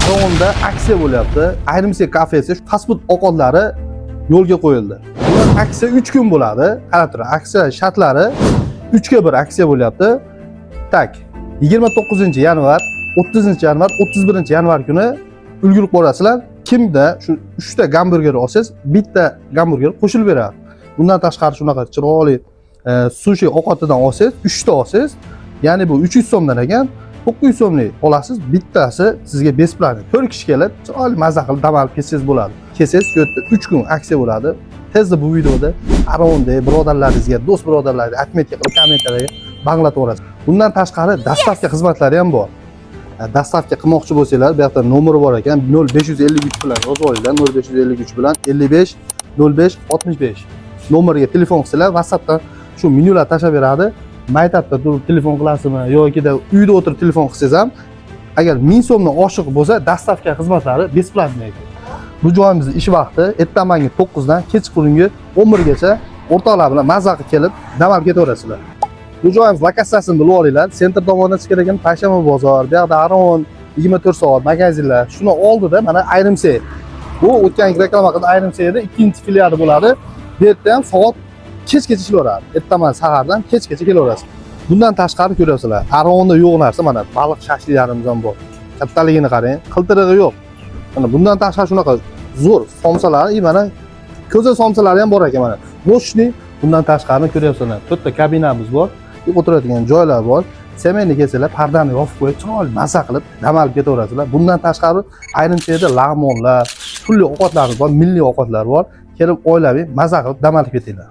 Aro'nda aksiya bo'lyapti. Ayrimsa kafesi fast food ovqatlari yo'lga qo'yildi. Bu aksiya 3 kun bo'ladi. Qarab turing, aksiya shartlari 3 ga 1 aksiya bo'lyapti. Tak, 29-yanvar, 30-yanvar, 31-yanvar kuni ulgurib borasizlar. Kimda shu 3 ta gamburger olsangiz, bitta gamburger qo'shilib beradi. Bundan tashqari shunaqa chiroyli sushi ovqatidan olsangiz, 3 ta olsangiz, ya'ni bu 300 so'mdan ekan, 900 so'mlik olasiz, bittasi sizga besplatniy. 4 kishi kelib, chiroyli mazza qilib dam olib ketsangiz bo'ladi. Kelsangiz, shu yerda 3 kun aksiya bo'ladi. Tezda bu videoda Aro'nda birodarlaringizga, do'st birodarlaringizga atmetga qilib kommentariyga banglatib olasiz. Bundan tashqari dastavka xizmatlari ham bor. Dastavka qilmoqchi bo'lsanglar, bu yerda nomeri bor ekan, 0553 bilan yozib olinglar. 0553 bilan 55 05 65 nomeriga telefon qilsanglar, WhatsAppdan shu menyular tashlab beradi. Maytabda turib telefon qilasizmi yoki uyda o'tirib telefon qilsangiz ham, agar 1000 so'mdan oshiq bo'lsa, dastavka xizmatlari besplatniy. Bu joyimizning ish vaqti ertamangi 9 dan kechqurungi 11 gacha o'rtoqlar bilan mazza qilib kelib, dam olib ketaverasizlar. Bu joyimiz lokatsiyasini bilib olinglar. Sentr tomondan chiqar ekan, Payshanba bozor, bu yoqda Aron 24 soat magazinlar. Shuni oldida mana Ayrimsa. Bu o'tgan reklama qildi Ayrimsada ikkinchi filiali bo'ladi. Bu yerda ham soat kechgacha ishlayveradi. Ertaman sahardan kechgacha kelaverasiz. Bundan tashqari ko'ryapsizlar, Aronda yo'q narsa mana baliq shashliklarimiz ham bor. Kattaligini qarang, qiltirig'i yo'q. Mana bundan tashqari shunaqa zo'r somsalari, mana ko'za somsalari ham bor ekan mana. Moshni bundan tashqari ko'ryapsizlar, 4 ta kabinamiz bor. O'tiradigan joylar bor. Semenni kelsanglar, pardani yopib qo'yib, chiroyli mazza qilib dam olib ketaverasizlar. Bundan tashqari ayrimchada lag'monlar, turli ovqatlar bor, milliy ovqatlar bor. Kelib oilaviy mazza qilib dam olib ketinglar.